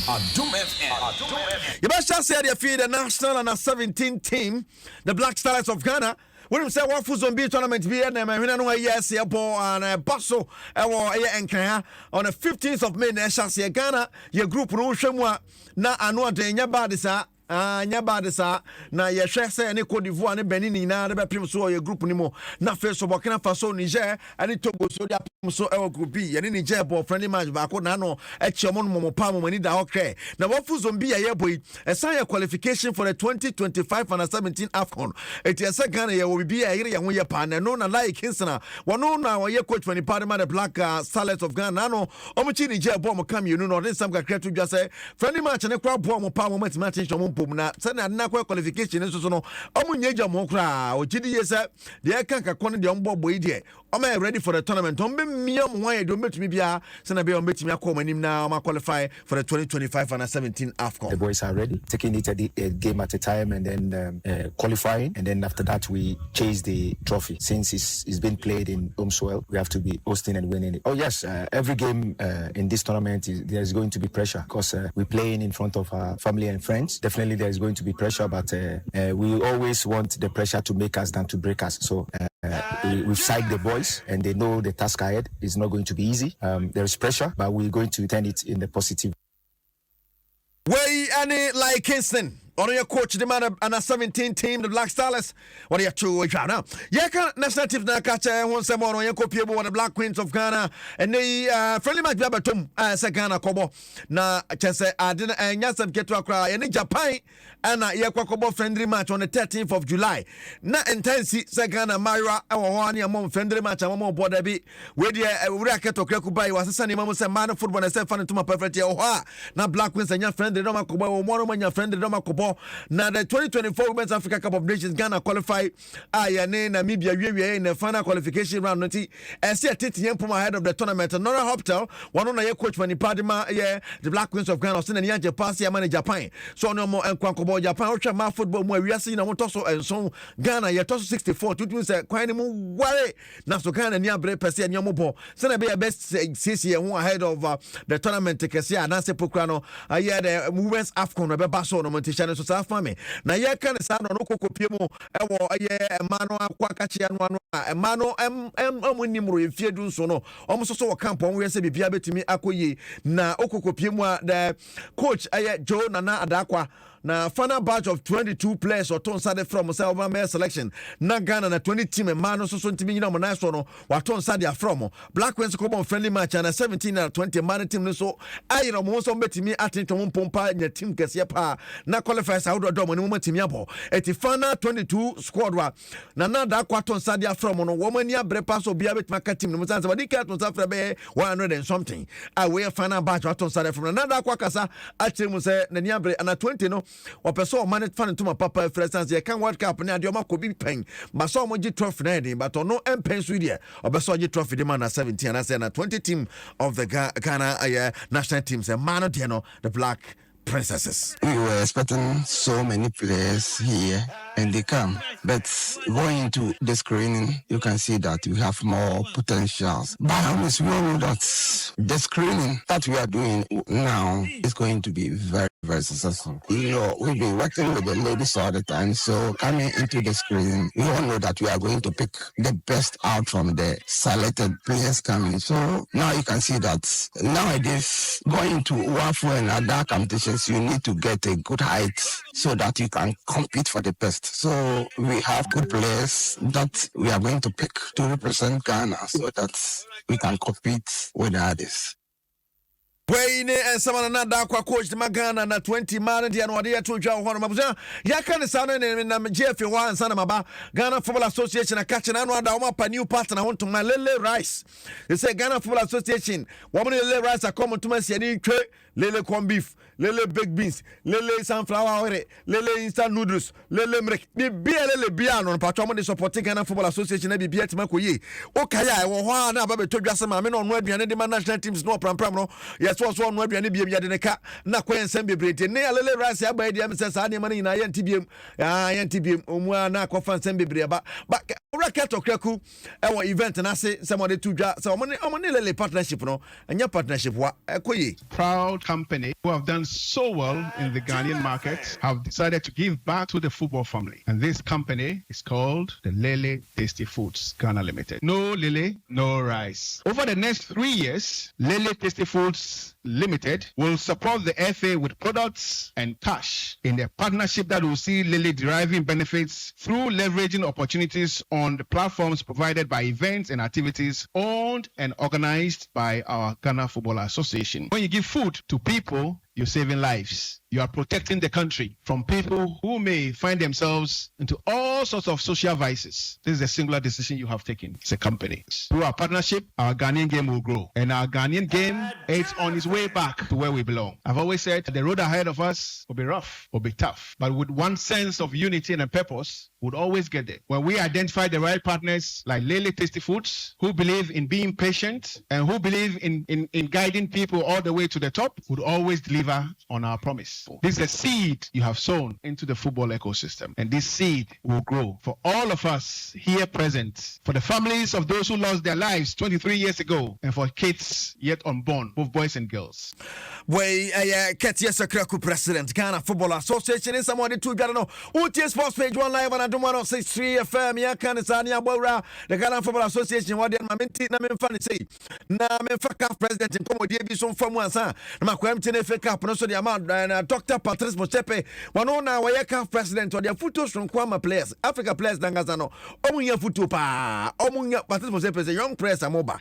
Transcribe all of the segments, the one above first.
Adom FM. You best just say they feed the national and a 17 team, the Black Stars of Ghana. When you say what for zombie tournament be and I know yes, a ball and Basso on the 15th of May, Nashas Ghana, your group Rushemwa, na anwa de nyabadisa. Nyabadesa na yehwe se ne Cote d'Ivoire ne Benin na de bepem so ye group ni mo na face so Burkina Faso Niger ani Togo so dia pem so e group B ye ne Niger ball friendly match ba ko na no e chiom no mo pa mo ni da okre na wofu Zambia ye boy e san ye qualification for the 2025 and 17 AFCON it is a Ghana ye will be a ye ho ye pa na no na like Kinsana wono na ye coach when parliament the Black Stars of Ghana no omuchi Niger ball mo kam you no den sam kakra to dwa say friendly match ne kwa ball mo pa mo match na sana na kwa qualification so no omunyeja mo kra o gidi yesa de aka kakon de ombo boy de o ma ready for the tournament on be mia mo wan do metumi bia sana be o metumi akọ manim na o qualify for the 2025 and 17 AFCON. The boys are ready, taking it a game at a time and then qualifying, and then after that we chase the trophy. Since it's been played in home soil, we have to be hosting and winning it. Oh yes, every game in this tournament there's going to be pressure because we're playing in front of our family and friends. Definitely there is going to be pressure, but we always want the pressure to make us than to break us. So we've psyched the boys and they know the task ahead is not going to be easy. There is pressure, but we're going to turn it in the positive. Way any like Kingston. On your coach, the man and a 17 team, the Black Stars. What are you two now? Yaka national team na catch one semon on your copy of the Black Queens of Ghana and they friendly match Babatum as a Ghana Kobo. Na chance I didn't and Yasan get to a cry and in Japan and Yakwa Kobo friendly match on the 13th of July. Na intense Ghana Myra one among friendly match and one more Boadi where the racket of Krakubai was a sunny moment and man of football and self to my perfect year. Now Black Queens and your friend the Roma Kobo, one of your friend the Roma Kobo. Now the 2024 Women's Africa Cup of Nations Ghana qualify Namibia in the final qualification round. And see a TTM from ahead of the tournament. Nora Hoptel, one on a coach when he Padima, the Black Queens of Ghana, and Yanja Passia man in Japan. So no more and Kwankobo Japan, Ultra Ma football, where we are seeing a Motoso and so Ghana, Yatoso 64, two twins at Quanimu Ware, Naso Ghana, Niabre Pessia, Yamobo, Sana be a best CC and ahead of the tournament. Kesia, Nancy Pocrano, I had the Women's AFCON, Rebecca Basso, no Montichano. Safame na ye kan sa no kokopiemu ewo ye mano akwakachi anu mano omunimro efie du so no omsoso wo camp on we se bibia betimi akoye na okokopiemu the coach Joe Nana Adakwa na final batch of 22 players or ton sade from Selva Mayor selection na Ghana na 20 team and man so ntimi nyina mo na so no waton sade from Black Queens come on friendly match and 17 and 20 man team no so ayiro mo so betimi atenton pompa nya team kese pa na qualify Saudi do mo ni mo timi abo eti final 22 squad wa na da kwaton sade from no wo mani abre pass obia betima ka team no mo sanse body cat no safra be 100 and something away final batch waton sade from na da kwakasa achi mu se na ni abre na 20 no opeso man fan to my papa for instance ye can World Cup na de ma ko bi pen ba so mo gi trophy na dey but no empen so there obeso gi trophy de man na 17 and I say na 20 team of the Ghana national teams and man de no the Black Princesses. We were expecting so many players here and they come, but going into the screening you can see that we have more potentials. But honest, we all know that the screening that we are doing now is going to be very, very successful. You know, we've been working with the ladies all the time, so coming into the screening, we all know that we are going to pick the best out from the selected players coming. So now you can see that nowadays going to WAFU and other competitions, you need to get a good height so that you can compete for the best. So we have good players that we are going to pick to represent Ghana so that we can compete with others. Wayne and someone another coach the Magana na 20 man and no dey to dwa ho no mabuza ya kan sa no na GF one sana maba Ghana Football Association a catch na no ada o pa new partner want to my Lele Rice. They say Ghana Football Association woman Lele Rice a come to man any twe Lele corn beef, Lele baked beans, Lele sunflower oil, Lele instant noodles, Lele mrek. Bi Lele bia no patro mo dey support Ghana Football Association na bibia tima koye. O kaya wo ho na ba be to dwa sama me no no aduane de national teams no pram no. So no aduane biem yade ne ka na kwensem bebrete ne Lele Rice aba dia me say sa ne ma nyina ye ntibiem ya ye ntibiem omu na akɔfa nsem bebre ba Racket Okraku, our event and I say somebody to Lele partnership, no, and your partnership, what proud company who have done so well in the Ghanaian market have decided to give back to the football family. And this company is called the Lele Tasty Foods Ghana Limited. No Lele, no rice. Over the next 3 years, Lele Tasty Foods Limited will support the FA with products and cash in a partnership that will see Lele deriving benefits through leveraging opportunities on the platforms provided by events and activities owned and organized by our Ghana Football Association. When you give food to people, you're saving lives. You are protecting the country from people who may find themselves into all sorts of social vices. This is a singular decision you have taken. It's a company. Through our partnership, our Ghanaian game will grow. And our Ghanaian game is on its way back to where we belong. I've always said the road ahead of us will be rough, will be tough. But with one sense of unity and a purpose, we'll always get there. When we identify the right partners like Lele Tasty Foods, who believe in being patient and who believe in guiding people all the way to the top, would always deliver on our promise. This is a seed you have sown into the football ecosystem, and this seed will grow for all of us here present, for the families of those who lost their lives 23 years ago, and for kids yet unborn, both boys and girls. Kegyiwa Sakraku President, Ghana Football Association, and somebody to Ghana. UT Sports Page 1 Live on Adom 106.3 FM. Yakan Bora, the Ghana Football Association. What did Mamenti Namen Fanny say? Namen Faka President and Comedy Bison from Wansa. Namakwem Tenefe Cup, and also the amount, and Dr. Patrice Mosepe, one on our Wayaka President or their photos from Kwama players, Africa players, Dangazano, Omunya Futupa, Omunya Patrice Mosepe is a young press Amoba.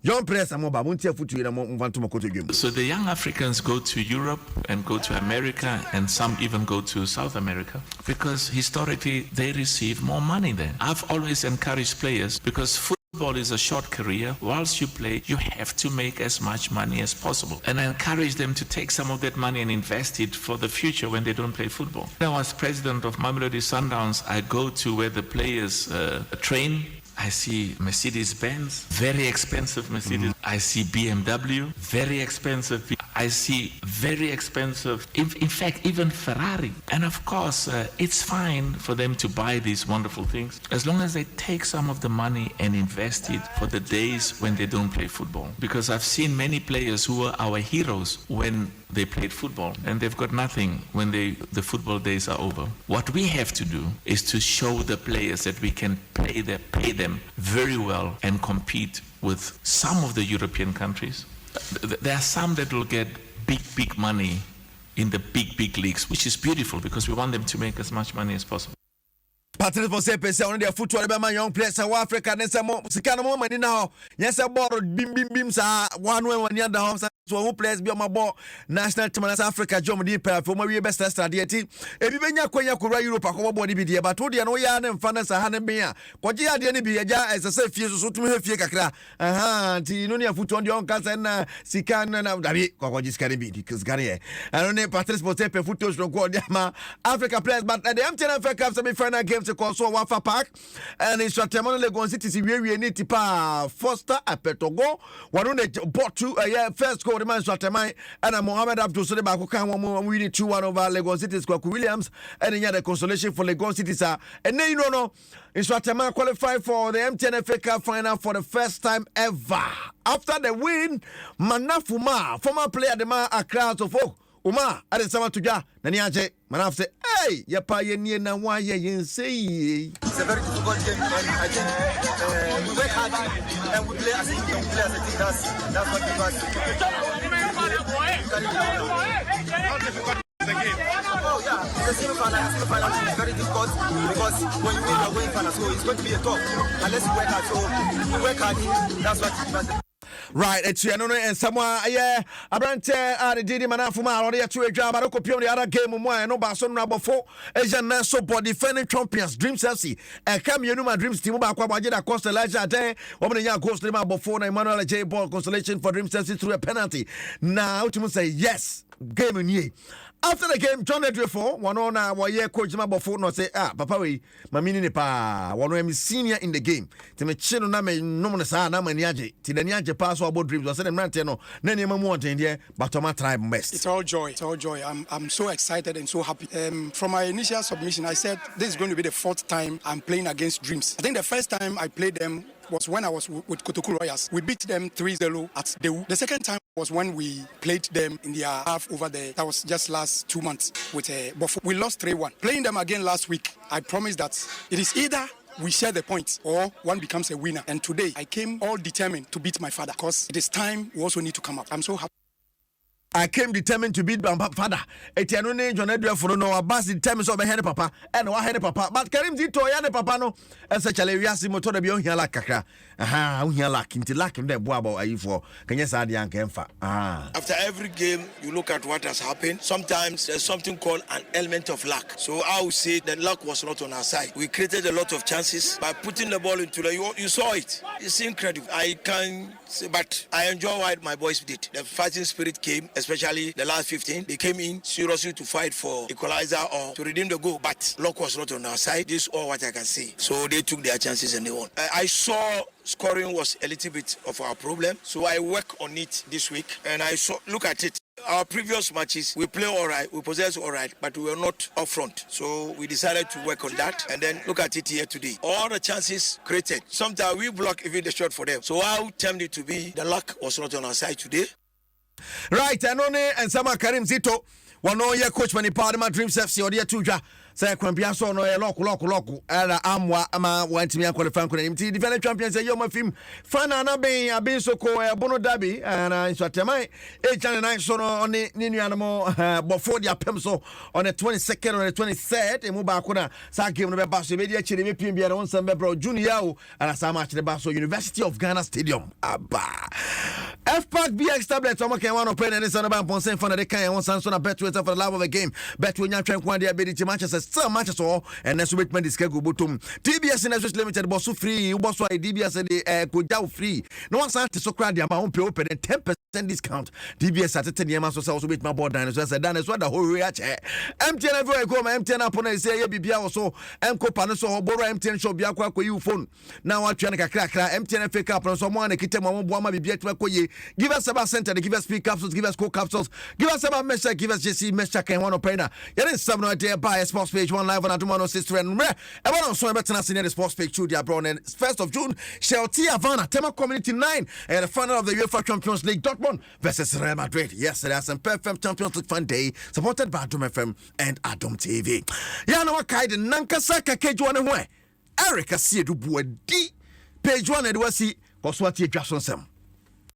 Young press Amoba, Muntia Futu, and Vantumakoto. So the young Africans go to Europe and go to America, and some even go to South America because historically they receive more money there. I've always encouraged players because football is a short career. Whilst you play, you have to make as much money as possible. And I encourage them to take some of that money and invest it for the future when they don't play football. When I was president of Mamelodi Sundowns, I go to where the players train. I see Mercedes-Benz, very expensive Mercedes. I see BMW, very expensive. I see very expensive, in fact, even Ferrari. And of course, it's fine for them to buy these wonderful things as long as they take some of the money and invest it for the days when they don't play football. Because I've seen many players who were our heroes when they played football, and they've got nothing when the football days are over. What we have to do is to show the players that we can pay them very well and compete with some of the European countries. There are some that will get big money in the big leagues, which is beautiful because we want them to make as much money as possible. Patrice Mosepe say on their football be young players South Africa and some sika no money now. Yes, a ball bim sa one way when you the house so who players be on my ball national team in South Africa jom di per for my best study ti. E bi benya kwanya kura Europe akọ body bi dia but wo dia no ya na mfa na sa ha na benya. Kwaje ade ne bi ya as say fie so tumi fie kakra. Ti no ne football on kasa na sika na dabi kwaje sika bi because Ghana. And on Patrice Mosepe football so go dia ma Africa players but at the MTN Cup semi-final games also Wafa Park and it's Stratemon Legon City we need to Foster Apetogo one on the bought to first goal the man Stratemai and Mohamed Abdul Suleba who can we need 2-1 over Legon City's Kwaku Williams and then the consolation for Legon City sir and then you know Stratemai qualified for the MTN FA Cup final for the first time ever after the win Manafuma former player the man a crowd of folk Uma ade sama tuja nani aje manaf say hey ya pa ye nie na wa ye yin say it's a very difficult game and I think we work hard and we play as a team I think that's what we must oh yeah the semi-final is very difficult because when you win you're going final so it's going to be a tough unless you work hard so we work hard that's what we must. Right, it's and someone Abrante the Didi Manafuma or the two job I don't the other game no Barcelona number 4 Asian National Body defending champions Dreams FC and come you know my Dreams team back Wajida Costa Elijah day woman ya ghost number 4 na Emmanuel J ball consolation for Dreams FC through a penalty. Now to say yes game in ye. After the game, John Edrefo, one on our year coach number 4 no say papa we mamini ne pa one am senior in the game. Te me chino na me no na sa na maniaje. Ti da niaje pass so about dreams. I said them rant no na name mu on there but my tribe best. It's all joy. It's all joy. I'm so excited and so happy. From my initial submission, I said this is going to be the 4th time I'm playing against Dreams. I think the first time I played them was when I was with Kotoku Royals. We beat them 3-0 at Dewu. The second time was when we played them in their half over there. That was just last 2 months with Bofo. We lost 3-1. Playing them again last week, I promised that it is either we share the points or one becomes a winner. And today I came all determined to beat my father because it is time we also need to come up. I'm so happy. I came determined to beat my father. Etiano ne John Edward for no abas determined so be head papa and wa head papa. But Karim Zito ya ne papa no and such a lewiasi motor de bi on la kakra. Aha, on la kinti la kem de boabo ayi for. Kenya sa de anka emfa. After every game, you look at what has happened. Sometimes there's something called an element of luck. So I would say that luck was not on our side. We created a lot of chances by putting the ball into the. You saw it. It's incredible. I can say, but I enjoy what my boys did. The fighting spirit came, especially the last 15. They came in seriously to fight for equalizer or to redeem the goal. But luck was not on our side. This is all what I can say. So they took their chances and they won. I saw scoring was a little bit of our problem. So I work on it this week. And I saw, look at it. Our previous matches, we play all right, we possess all right, but we were not up front. So we decided to work on that. And then look at it here today. All the chances created. Sometimes we block even the shot for them. So I would tend it to be the luck was not on our side today. Right, and Sama Karim Zito. One year coach when he part of my Dreams FC or the Tuja. Say Quampia so no local era amwa ama want me qualify for the defending champions say yo my film fana na ben abin so ko bono dabi and so temai 8 so on the new animal before the apem so on the 22nd or the 23rd e mu ba ko na sa game no be ba so be dia chire me pin bia on some be bro junior o and sa match the ba so University of Ghana Stadium aba FPAC BX tablet o can one open and so na ponsen fana de kan won san so na bet for the love of the game bet we nya twen kwa dia be the matches still matches all and then so with me discuss go bottom TBS in Association Limited boss free boss why DBS the go free no one say so crowd the amount pay open 10% discount DBS at 10 years so also with my board and so said dan so the whole reach MTN everywhere go my MTN upon say ye bibia also enko pa no so borrow MTN shop bia kwa you phone now what try kakra MTN fake up so mo na kite mo bo ma bibia twa koye give us about center give us speak capsules give us co capsules give us about mesh give us JC mesh can one opener you didn't sub no idea buy a sports page one live on Adom 106.3 and I want to show better than the sports page through the abroad and 1st of June Chelsea Havana Tema Community 9 and the final of the UEFA Champions League Dortmund versus Real Madrid. Yes, there's some perfect Champions League fun day supported by Adom FM and Adom TV. Ya no kaide nankasa Kegyiwa ne ho Eric Asiedu Boadi page 1 and we see Koswati Edwasonsem.